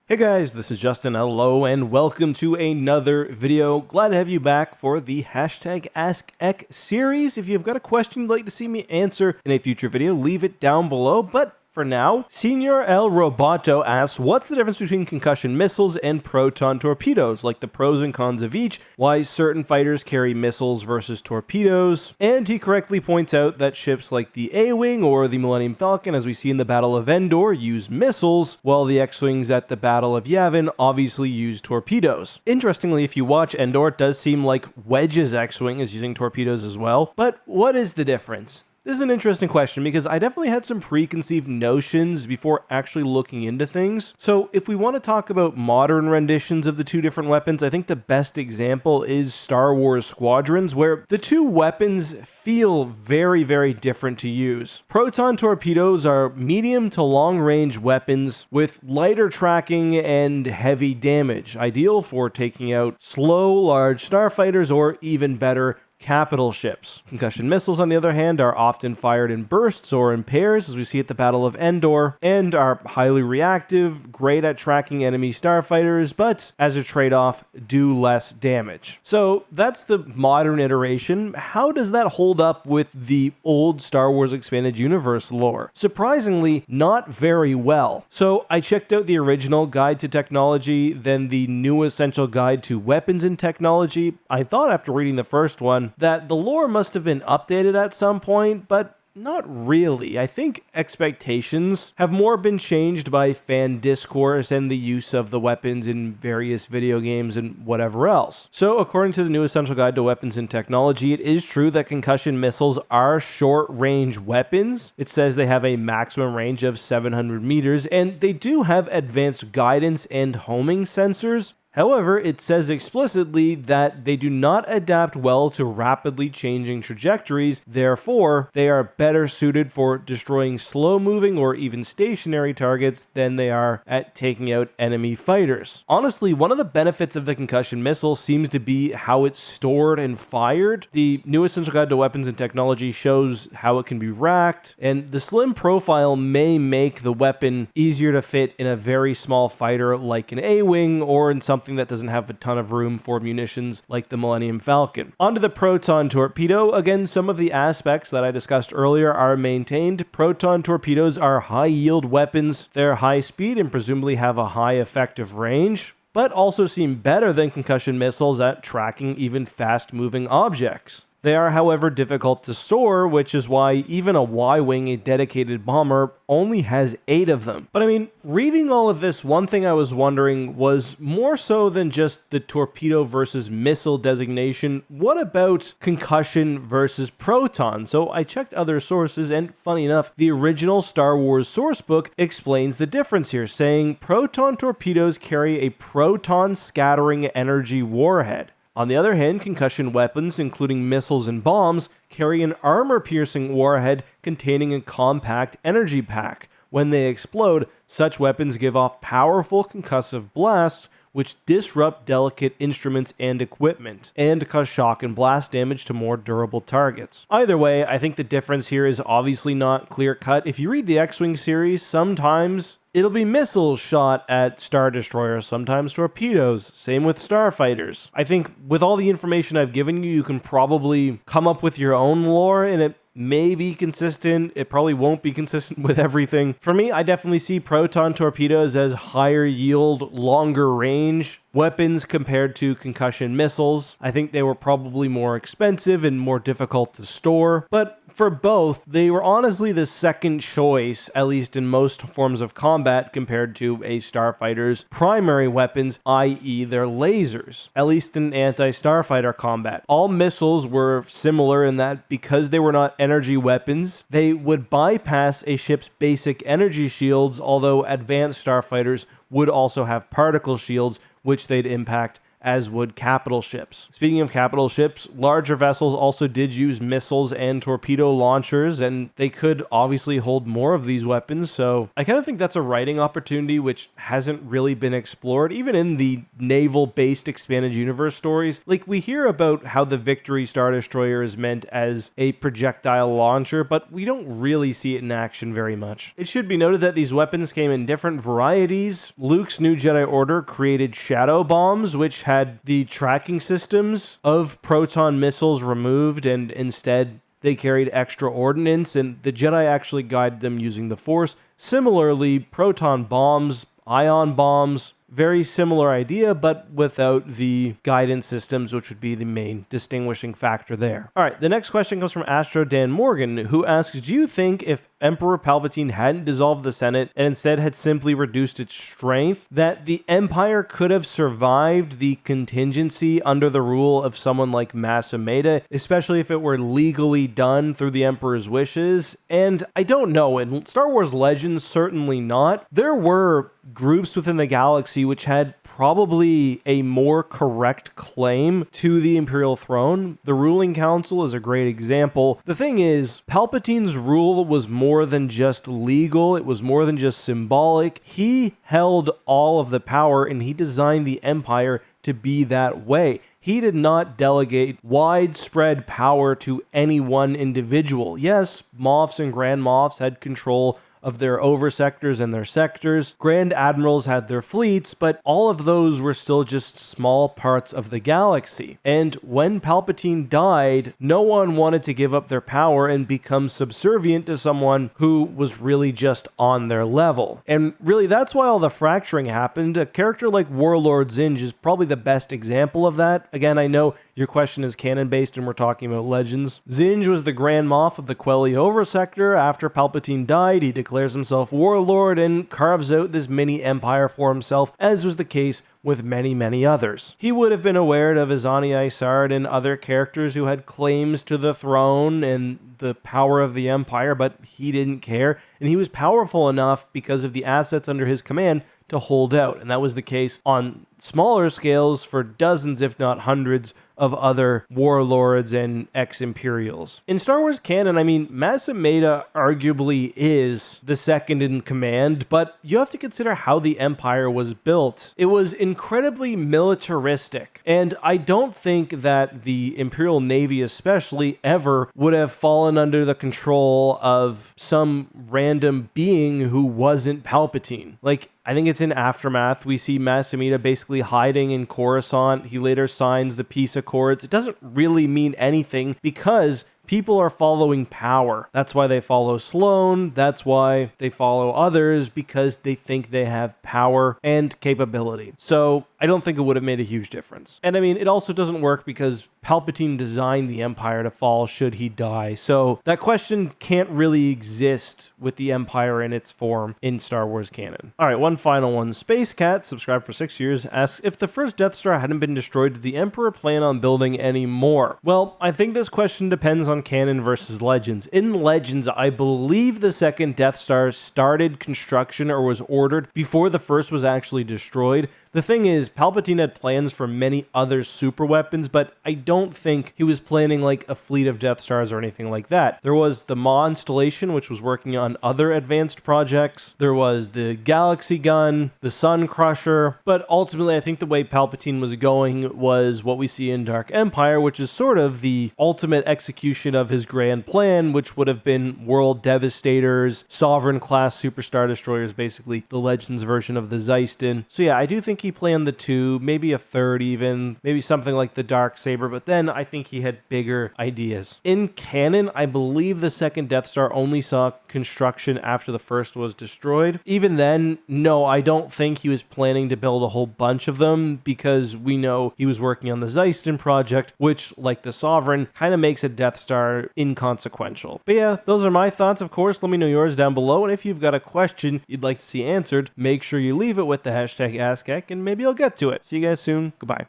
Hey guys, this is Justin, hello, and welcome to another video. Glad to have you back for the hashtag AskEck series. If you've got a question you'd like to see me answer in a future video, leave it down below, but for now, Senior El Roboto asks, what's the difference between concussion missiles and proton torpedoes? Like the pros and cons of each, why certain fighters carry missiles versus torpedoes, and he correctly points out that ships like the A-Wing or the Millennium Falcon, as we see in the Battle of Endor, use missiles, while the X-Wings at the Battle of Yavin obviously use torpedoes. Interestingly, if you watch Endor, it does seem like Wedge's X-Wing is using torpedoes as well, but what is the difference? This is an interesting question because I definitely had some preconceived notions before actually looking into things. So if we want to talk about modern renditions of the two different weapons, I think the best example is Star Wars Squadrons, where the two weapons feel very, very different to use. Proton torpedoes are medium to long range weapons with lighter tracking and heavy damage, ideal for taking out slow, large starfighters or even better, capital ships. Concussion missiles, on the other hand, are often fired in bursts or in pairs, as we see at the Battle of Endor, and are highly reactive, great at tracking enemy starfighters, but as a trade-off, do less damage. So that's the modern iteration. How does that hold up with the old Star Wars Expanded Universe lore? Surprisingly, not very well. So I checked out the original Guide to Technology, then the New Essential Guide to Weapons and Technology. I thought after reading the first one that the lore must have been updated at some point, but not really. I think expectations have more been changed by fan discourse and the use of the weapons in various video games and whatever else. So according to the New Essential Guide to Weapons and Technology, it is true that concussion missiles are short-range weapons. It says they have a maximum range of 700 meters, and they do have advanced guidance and homing sensors. However, it says explicitly that they do not adapt well to rapidly changing trajectories, therefore, they are better suited for destroying slow-moving or even stationary targets than they are at taking out enemy fighters. Honestly, one of the benefits of the concussion missile seems to be how it's stored and fired. The New Essential Guide to Weapons and Technology shows how it can be racked, and the slim profile may make the weapon easier to fit in a very small fighter like an A-Wing or in something that doesn't have a ton of room for munitions like the Millennium Falcon. Onto the proton torpedo. Again, some of the aspects that I discussed earlier are maintained. Proton torpedoes are high-yield weapons. They're high speed and presumably have a high effective range, but also seem better than concussion missiles at tracking even fast-moving objects. They are, however, difficult to store, which is why even a Y-Wing, a dedicated bomber, only has 8 of them. But I mean, reading all of this, one thing I was wondering was more so than just the torpedo versus missile designation, what about concussion versus proton? So I checked other sources, and funny enough, the original Star Wars sourcebook explains the difference here, saying proton torpedoes carry a proton scattering energy warhead. On the other hand, concussion weapons, including missiles and bombs, carry an armor-piercing warhead containing a compact energy pack. When they explode, such weapons give off powerful concussive blasts, which disrupt delicate instruments and equipment, and cause shock and blast damage to more durable targets. Either way, I think the difference here is obviously not clear-cut. If you read the X-Wing series, sometimes it'll be missiles shot at Star Destroyers, sometimes torpedoes, same with starfighters. I think with all the information I've given you, you can probably come up with your own lore, and it may be consistent. It probably won't be consistent with everything. For me, I definitely see proton torpedoes as higher yield, longer range weapons compared to concussion missiles. I think they were probably more expensive and more difficult to store, but for both, they were honestly the second choice, at least in most forms of combat, compared to a starfighter's primary weapons, i.e. their lasers, at least in anti-starfighter combat. All missiles were similar in that because they were not energy weapons, they would bypass a ship's basic energy shields, although advanced starfighters would also have particle shields, which they'd impact as would capital ships. Speaking of capital ships, larger vessels also did use missiles and torpedo launchers, and they could obviously hold more of these weapons, so I kind of think that's a writing opportunity which hasn't really been explored, even in the naval-based expanded universe stories. Like, we hear about how the Victory Star Destroyer is meant as a projectile launcher, but we don't really see it in action very much. It should be noted that these weapons came in different varieties. Luke's new Jedi Order created shadow bombs, which had the tracking systems of proton missiles removed, and instead they carried extra ordnance, and the Jedi actually guided them using the Force. Similarly, proton bombs, ion bombs, very similar idea, but without the guidance systems, which would be the main distinguishing factor there. All right, the next question comes from Astro Dan Morgan, who asks, do you think if Emperor Palpatine hadn't dissolved the Senate and instead had simply reduced its strength, that the Empire could have survived the contingency under the rule of someone like Mas Amedda, especially if it were legally done through the Emperor's wishes? And I don't know. In Star Wars Legends, certainly not. There were groups within the galaxy which had probably a more correct claim to the Imperial throne. The ruling council is a great example. The thing is, Palpatine's rule was more than just legal, it was more than just symbolic. He held all of the power, and he designed the Empire to be that way. He did not delegate widespread power to any one individual. Yes, Moffs and Grand Moffs had control of their oversectors and their sectors. Grand Admirals had their fleets, but all of those were still just small parts of the galaxy. And when Palpatine died, no one wanted to give up their power and become subservient to someone who was really just on their level. And really, that's why all the fracturing happened. A character like Warlord Zinj is probably the best example of that. Again, I know your question is canon-based and we're talking about Legends. Zinj was the Grand Moff of the Quelli Oversector. After Palpatine died, he declares himself Warlord and carves out this mini empire for himself, as was the case with many others. He would have been aware of Azani Isard and other characters who had claims to the throne and the power of the Empire, but he didn't care, and he was powerful enough because of the assets under his command to hold out, and that was the case on smaller scales for dozens, if not hundreds, of other warlords and ex-Imperials. In Star Wars canon, I mean, Mas Amedda arguably is the second in command, but you have to consider how the Empire was built. It was incredibly militaristic, and I don't think that the Imperial Navy especially ever would have fallen under the control of some random being who wasn't Palpatine. Like, I think it's in Aftermath, we see Mas Amedda basically hiding in Coruscant. He later signs the peace accords. It doesn't really mean anything because people are following power. That's why they follow Sloane. That's why they follow others, because they think they have power and capability. So I don't think it would have made a huge difference. And I mean, it also doesn't work because Palpatine designed the Empire to fall should he die. So that question can't really exist with the Empire in its form in Star Wars canon. All right, one final one. Space Cat, subscribed for 6 years, asks, if the first Death Star hadn't been destroyed, did the Emperor plan on building any more? Well, I think this question depends on canon versus Legends. In Legends, I believe the second Death Star started construction or was ordered before the first was actually destroyed. The thing is, Palpatine had plans for many other super weapons, but I don't think he was planning like a fleet of Death Stars or anything like that. There was the Maw installation, which was working on other advanced projects. There was the Galaxy Gun, the Sun Crusher, but ultimately I think the way Palpatine was going was what we see in Dark Empire, which is sort of the ultimate execution of his grand plan, which would have been World Devastators, Sovereign-class Superstar Destroyers, basically the Legends version of the Zeistin. So yeah, I do think he planned the two, maybe a third even, maybe something like the Darksaber, but then I think he had bigger ideas. In canon, I believe the second Death Star only saw construction after the first was destroyed. Even then, no, I don't think he was planning to build a whole bunch of them, because we know he was working on the Zeistin project, which, like the Sovereign, kind of makes a Death Star inconsequential. But yeah, those are my thoughts, of course. Let me know yours down below, and if you've got a question you'd like to see answered, make sure you leave it with the hashtag AskEck, and maybe I'll get to it. See you guys soon. Goodbye.